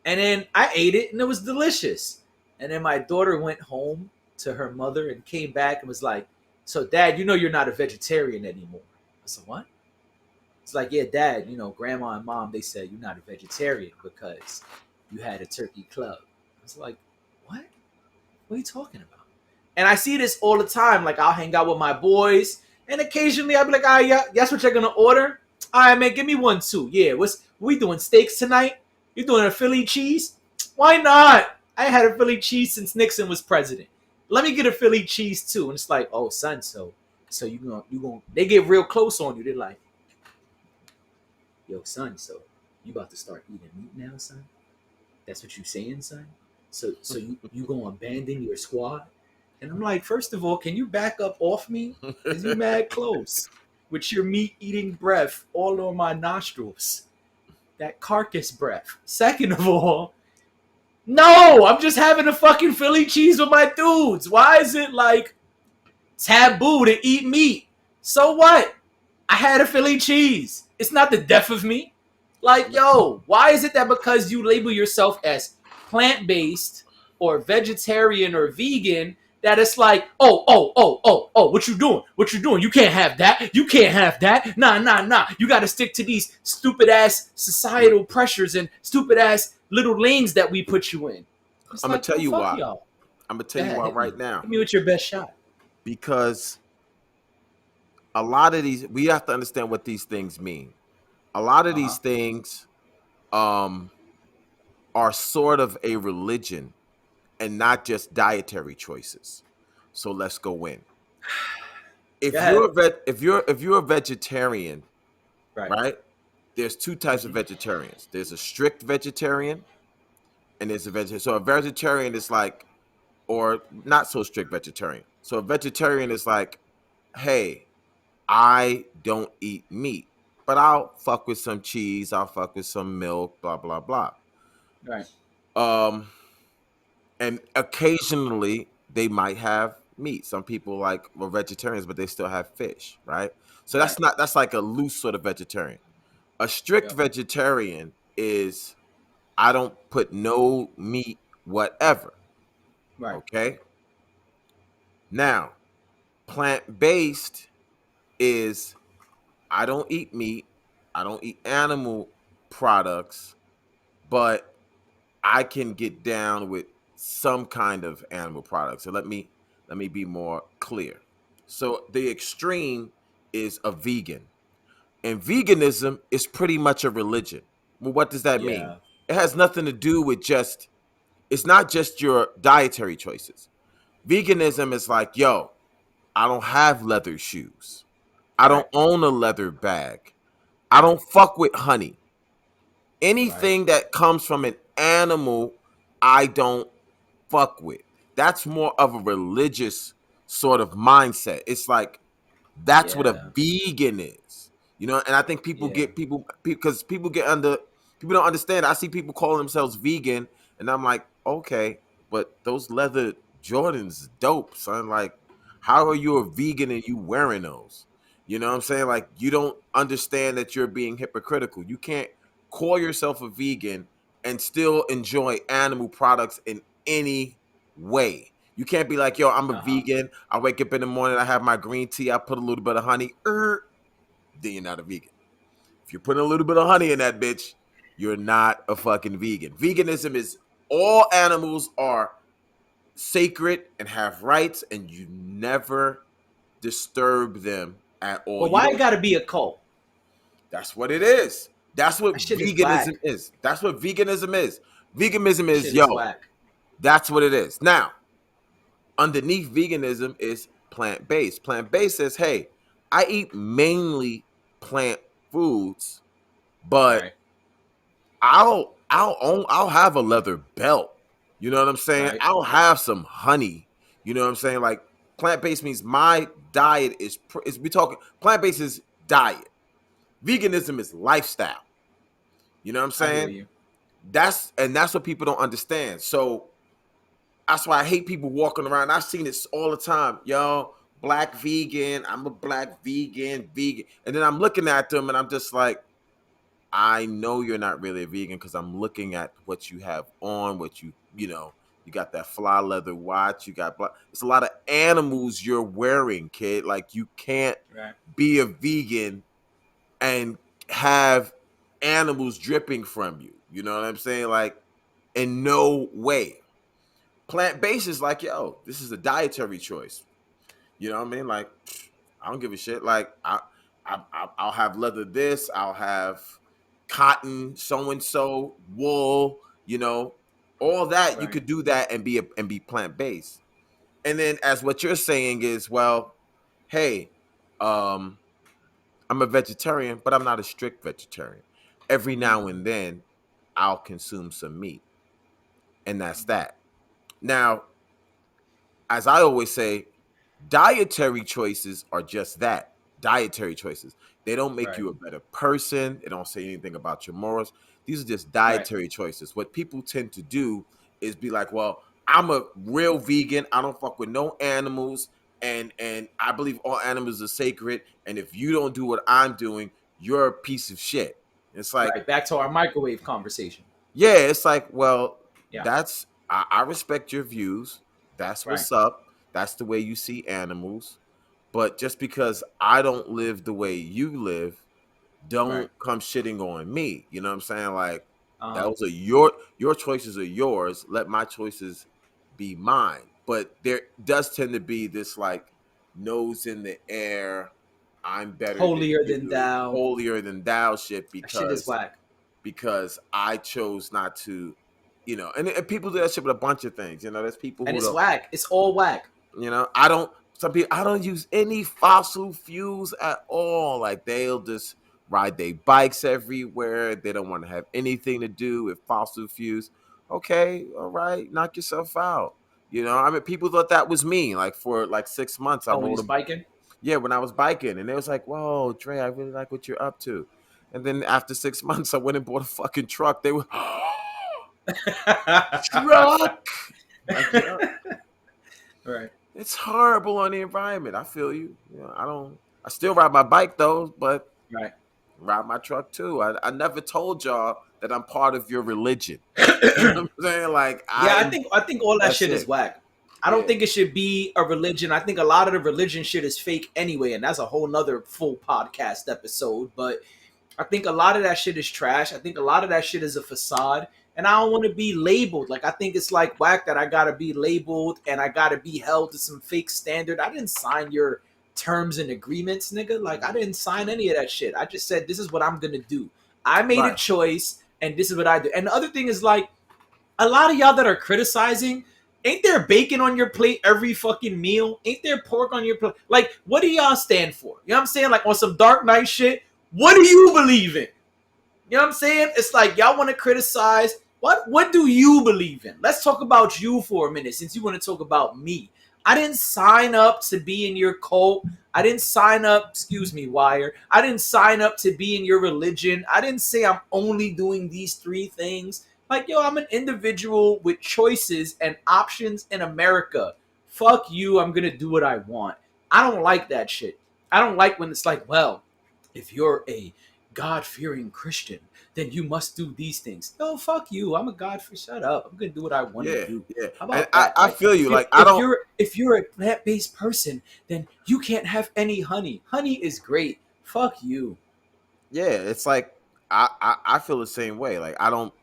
And then I ate it and it was delicious. And then my daughter went home to her mother and came back and was like, so dad, you're not a vegetarian anymore. I said, what? It's like, yeah, dad, grandma and mom, they said you're not a vegetarian because you had a turkey club. It's like, what? What are you talking about? And I see this all the time. Like, I'll hang out with my boys, and occasionally I'll be like, yeah, that's what you're gonna order. All right, man, give me one too. Yeah, what's we doing steaks tonight? You doing a Philly cheese? Why not? I ain't had a Philly cheese since Nixon was president. Let me get a Philly cheese too. And it's like, oh son, so you gonna they get real close on you. They're like, yo, son, so you about to start eating meat now, son? That's what you saying, son? So you gonna abandon your squad? And I'm like, first of all, can you back up off me? Cause you mad close with your meat eating breath all on my nostrils. That carcass breath. Second of all, no, I'm just having a fucking Philly cheese with my dudes. Why is it like taboo to eat meat? So what? I had a Philly cheese. It's not the death of me. Like, yo, why is it that because you label yourself as plant based or vegetarian or vegan, that it's like, oh, what you doing? What you doing? You can't have that. You can't have that. Nah. You got to stick to these stupid ass societal pressures and stupid ass little lanes that we put you in. It's I'm gonna like, tell well, you fuck why. y'all. I'm gonna tell Go you ahead, why hit me. right now. Hit me with your best shot. Because a lot of these, we have to understand what these things mean. A lot of Uh huh. these things um, are sort of a religion and not just dietary choices. So let's go in. Go If ahead. you're if you're a vegetarian, Right. right? There's two types of Mm-hmm. vegetarians. There's a strict vegetarian and there's a vegetarian. So a vegetarian is like, or not so strict vegetarian. So a vegetarian is like, hey, I don't eat meat, but I'll fuck with some cheese, I'll fuck with some milk, blah blah blah. Right. Um, and occasionally they might have meat. Some people like are vegetarians, but they still have fish, right? So Right. that's like a loose sort of vegetarian. A strict Yep. vegetarian is I don't put no meat whatever. Right. Okay. Now, plant based is I don't eat meat, I don't eat animal products, but I can get down with some kind of animal product. So let me be more clear. So the extreme is a vegan. And veganism is pretty much a religion. Well, what does that mean? Yeah. It has nothing to do with just it's not just your dietary choices. Veganism is like, yo, I don't have leather shoes. I don't Right. own a leather bag. I don't fuck with honey. Right. Anything that comes from an animal, I don't fuck with. That's more of a religious sort of mindset. It's like that's what a Yeah. vegan is. You know, and I think people Yeah. get people because people get under people don't understand. I see people calling themselves vegan, and I'm like, okay, but those leather Jordans dope, son. Like, how are you a vegan and you wearing those? You know what I'm saying? Like, you don't understand that you're being hypocritical. You can't call yourself a vegan and still enjoy animal products in any way. You can't be like, yo, I'm a Uh huh. vegan. I wake up in the morning, I have my green tea, I put a little bit of honey. Then you're not a vegan. If you're putting a little bit of honey in that bitch, you're not a fucking vegan. Veganism is all animals are sacred and have rights, and you never disturb them at all. But You why it don't. gotta be a cult? That's what it is. That's what That shit is veganism whack. is. That's what veganism is. Veganism That is, shit is yo, whack. that's what it is. Now, underneath veganism is plant based. Plant based says, hey, I eat mainly plant foods, but Right. I'll have a leather belt. You know what I'm saying? Right. I'll have some honey. You know what I'm saying? Like plant based means my diet is we talking plant based is diet. Veganism is lifestyle. You know what I'm I hear saying? you. That's what people don't understand. So that's why I hate people walking around. I've seen this all the time. Yo, black vegan. I'm a black vegan. And then I'm looking at them and I'm just like, I know you're not really a vegan because I'm looking at what you have on, you got that fly leather watch, you got black. It's a lot of animals you're wearing, kid. Like you can't Right. be a vegan and have animals dripping from you. You know what I'm saying? Like, in no way. Plant based is like, yo, this is a dietary choice. You know what I mean? Like, I don't give a shit. Like, I'll have leather this, I'll have cotton, so and so, wool. You know, all that you Right. could do that and be plant based. And then, as what you're saying is, well, hey, um, I'm a vegetarian, but I'm not a strict vegetarian. Every Hmm. now and then, I'll consume some meat, and that's that. Now, as I always say, dietary choices are just that, dietary choices. They don't make Right. you a better person. They don't say anything about your morals. These are just Right. dietary choices. What people tend to do is be like, well, I'm a real vegan. I don't fuck with no animals. And I believe all animals are sacred. And if you don't do what I'm doing, you're a piece of shit. It's like, Right. Back to our microwave conversation. yeah, it's like, well, Yeah. I respect your views. That's Right. what's up. That's the way you see animals. But just because I don't live the way you live, Right. don't come shitting on me. You know what I'm saying? Like, Uh huh. those are your choices are yours. Let my choices be mine. But there does tend to be this like nose in the air, I'm better than Holier than you, thou. holier than thou shit That shit is whack. because I chose not to, and people do that shit with a bunch of things. There's people And who it's don't, whack. It's all whack. I don't, some people, I don't use any fossil fuels at all. Like, they'll just ride their bikes everywhere. They don't want to have anything to do with fossil fuels. Okay, all right, knock yourself out. I mean, people thought that was me. Like, for like 6 months, I Oh, when rode he's a, biking. yeah, when I was biking, and it was like, whoa, Dre, I really like what you're up to. And then after 6 months, I went and bought a fucking truck. They were, truck. Like, Right. it's horrible on the environment. I feel you. I don't. I still ride my bike though, but Right. ride my truck too. I never told y'all that I'm part of your religion. You know what I'm saying? Like, Yeah, I think all that that's shit is it. whack. I don't Yeah, think it should be a religion. I think a lot of the religion shit is fake anyway, and that's a whole nother full podcast episode. But I think a lot of that shit is trash. I think a lot of that shit is a facade. And I don't want to be labeled. Like, I think it's like whack that I gotta be labeled and I gotta be held to some fake standard. I didn't sign your terms and agreements, nigga. Like, I didn't sign any of that shit. I just said this is what I'm gonna do. I made a right. choice and this is what I do. And the other thing is like a lot of y'all that are criticizing, ain't there bacon on your plate every fucking meal? Ain't there pork on your plate? Like, what do y'all stand for? You know what I'm saying? Like on some Dark Knight shit. What do you believe in? You know what I'm saying? It's like y'all want to criticize. What do you believe in? Let's talk about you for a minute since you want to talk about me. I didn't sign up to be in your cult. I didn't sign up, excuse me, Wire. I didn't sign up to be in your religion. I didn't say I'm only doing these three things. Like, yo, I'm an individual with choices and options in America. Fuck you, I'm gonna do what I want. I don't like that shit. I don't like when it's like, well, if you're a God fearing Christian, then you must do these things. No, fuck you. I'm a God for shut up. I'm gonna do what I want to Yeah, do. yeah. How And about I, that? I Like feel you. if you Like, I if don't. you're if you're a plant based person, then you can't have any honey. Honey is great. Fuck you. Yeah, it's like, I feel the same way. Like, I don't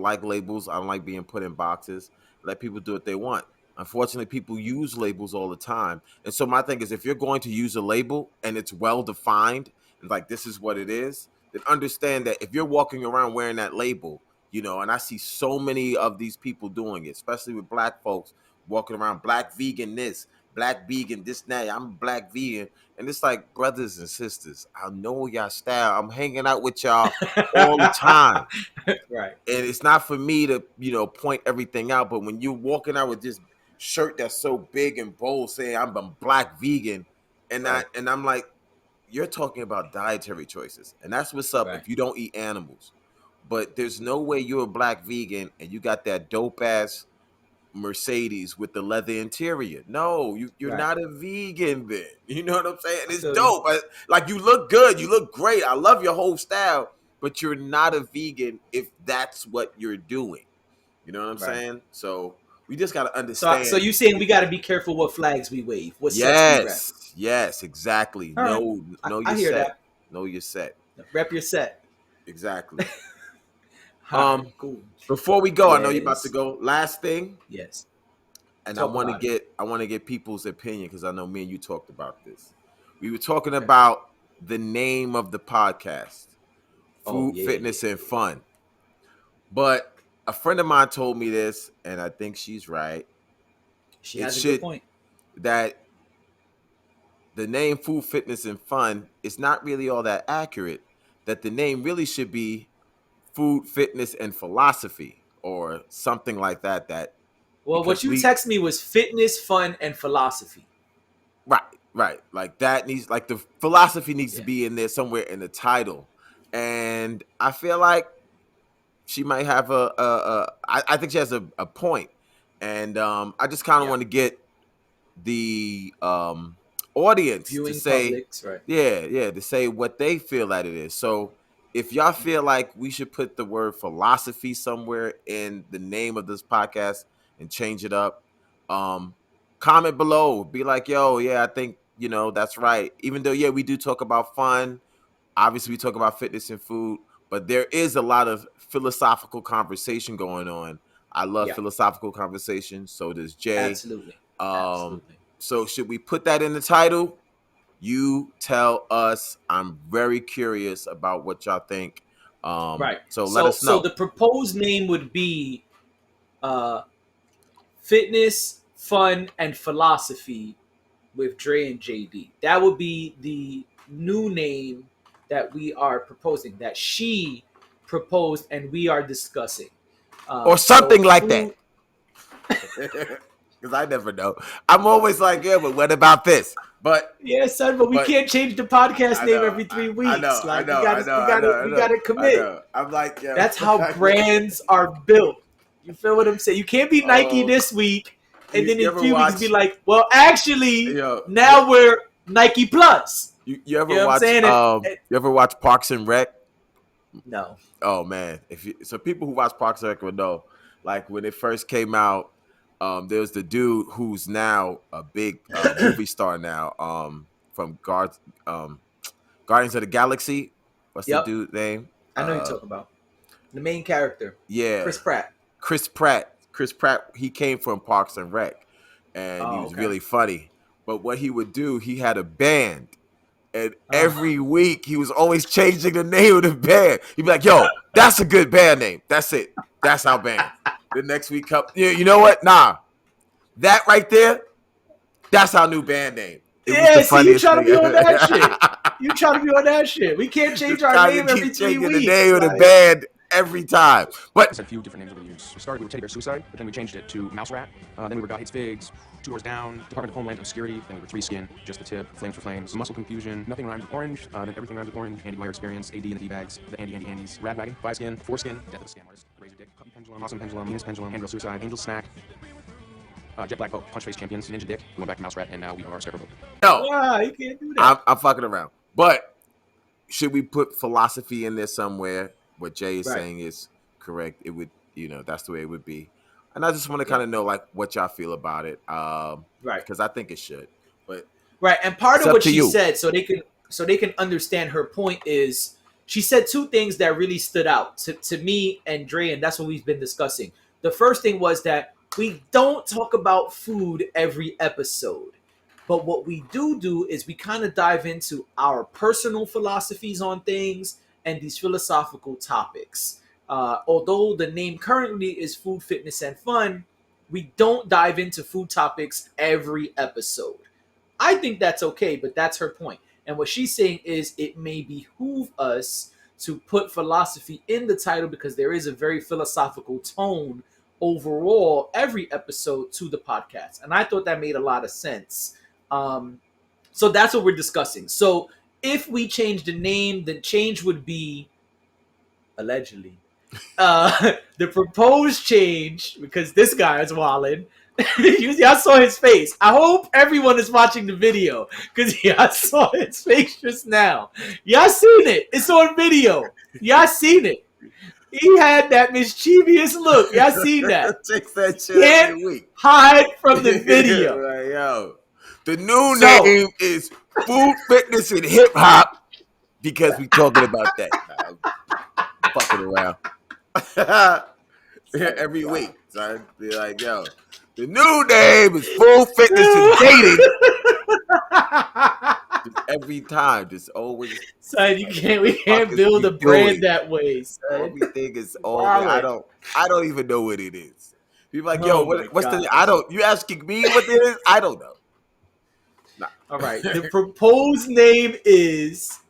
like labels. I don't like being put in boxes. Let people do what they want. Unfortunately, people use labels all the time. And so my thing is, if you're going to use a label and it's well defined and like this is what it is, then understand that if you're walking around wearing that label, and I see so many of these people doing it, especially with black folks walking around, black vegan this, black vegan this, that. I'm a black vegan. And it's like, brothers and sisters, I know y'all style. I'm hanging out with y'all all the time. Right, And it's not for me to, point everything out. But when you're walking out with this shirt that's so big and bold saying I'm a black vegan, right, and I'm like, you're talking about dietary choices. And that's what's up right, if you don't eat animals. But there's no way you're a black vegan and you got that dope ass Mercedes with the leather interior. No, you're right. not a vegan then. You know what I'm saying? I It's feel you. dope. Like, you look good, you look great. I love your whole style, but you're not a vegan if that's what you're doing. You know what I'm Right. saying? So we just got to So understand. you saying we got to be careful what flags we wave, what sets we rep. Yes, yes, exactly. All right. Know I your hear set. that. Know your set. Rep your set. Exactly. All right, cool. Before we go, I know you're about to Yes. go. Last thing, Yes. and Talk about it. I want to get people's opinion because I know me and you talked about this. We were talking Okay. about the name of the podcast, Oh Food, yeah, yeah, Fitness, and yeah. Fun. But a friend of mine told me this, and I think she's right. She It has a good should point. that the name Food, Fitness, and Fun is not really all that accurate. That the name really should be Food, Fitness, and Philosophy, or something like that. That Well, what because you we text me was fitness, fun, and philosophy. right, right, like that needs like the philosophy needs to Yeah. be in there somewhere in the title, and I feel like she might have I think she has a point, and I just kind of Yeah. want to get the audience to Viewing say, publics, right? yeah, to say what they feel that it is. So if y'all feel like we should put the word philosophy somewhere in the name of this podcast and change it up, um, comment below. Be like, yo, yeah, I think that's right. Even though we do talk about fun. Obviously, we talk about fitness and food, but there is a lot of philosophical conversation going on. I love Yeah. philosophical conversation. So does Jay. Absolutely. Um, Absolutely. so should we put that in the title? You tell us. I'm very curious about what y'all think. Right. So let So us so know. the proposed name would be uh fitness, fun, and philosophy with Dre and JD. That would be the new name that we are proposing, that she proposed and we are discussing. Or So something like that. food. Because I never know. I'm always like, yeah, but what about this? Yeah, son, but we But can't change the podcast I name know, every three I know, weeks. I Like we know, I gotta, know, we I gotta, know, I we know, gotta I commit. know. I'm like, yo, That's how brands are built. You feel what I'm saying? You can't be Nike oh, this week and then you in ever 3 weeks be watch, like, well, actually, yo, now we're Nike Plus. you You ever know what I'm watch, saying? you ever watch Parks and Rec? No. Oh man, so people who watch Parks and Rec would know. Like when it first came out, there was the dude who's now a big movie star now, from um, Guardians of the Galaxy. What's the Yep. dude name? I know you're talking about. The main character, Yeah, Chris Pratt. Chris Pratt. Chris Pratt. He came from Parks and Rec, and he Oh, was okay. really funny. But what he would do, he had a band, and Oh. every week he was always changing the name of the band. He'd be like, "Yo, that's a good band name. That's it. That's our band." The next week, you know what? Nah, that right there, that's our new band name. It was the Yeah, see, you funniest trying to thing. be on that shit. You trying to be on that shit. We can't change Just our trying to name every keep three changing the weeks. name of the Like, band every time. I But said a few different names over the years. We started with Teddy Bear Suicide, but then we changed it to Mouse Rat. Then we were God Hates Figs, Two Doors Down, Department of Homeland Obscurity. Then we were Three Skin, Just the Tip, Flames for Flames, Muscle Confusion, Nothing Rhymes with Orange. Then Everything Rhymes with Orange, Andy Wire Experience, AD and the D-Bags, the Andy Andy's, Rad Wagon, Five Skin, Four Skin, Death of the Scam Artist, Razor Dick, Puppy Pendulum, Awesome Pendulum, Venus Pendulum, Angel Suicide, Angel Snack, Jet Black Pope, Punch Face Champions, Ninja Dick. We went back to Mouse Rat, and now we are Surfer Pope. no, nah, you can't do that. I'm fucking around. But should we put philosophy in there somewhere? What Jay is Right. saying is correct. It would, that's the way it would be. And I just want to Yeah. kind of know like what y'all feel about it, Right. because I think it should. But Right. And part it's of up what to she you. said, so they can understand her point, is she said two things that really stood out to me and Dre, and that's what we've been discussing. The first thing was that we don't talk about food every episode. But what we do is we kind of dive into our personal philosophies on things and these philosophical topics. Although the name currently is Food, Fitness, and Fun, we don't dive into food topics every episode. I think that's okay, but that's her point. And what she's saying is it may behoove us to put philosophy in the title because there is a very philosophical tone overall every episode to the podcast. And I thought that made a lot of sense. Um, so that's what we're discussing. So if we change the name, the change would be allegedly the proposed change, because this guy is wilding. Y'all saw his face. I hope everyone is watching the video because y'all saw his face just now. Y'all seen it. It's on video. Y'all seen it. He had that mischievous look. Y'all seen that. Takes that shit Can't every week. hide from the video. Right, yo. The new So, name is Food, Fitness, and Hip Hop. because we talking about that. I'm fucking around. Every week, son. Be like, yo, the new name is Full Fitness and Dating. Just every time, just always. Son, we Fuck can't is build we a brand doing? that way, son. Everything is always. Wallet. I don't even know what it is. People like, yo, Oh my what's god. the? I don't. You asking me what it is? I don't know. Nah. All right. The proposed name is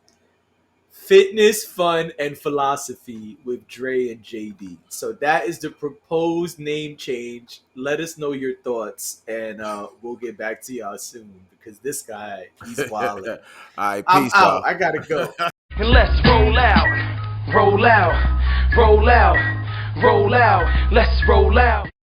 Fitness, Fun, and Philosophy with Dre and JD. So that is the proposed name change. Let us know your thoughts, and we'll get back to y'all soon because this guy, he's wild. All right, I'm peace, out. y'all. I gotta go. And let's roll out, roll out, roll out, roll out. Let's roll out.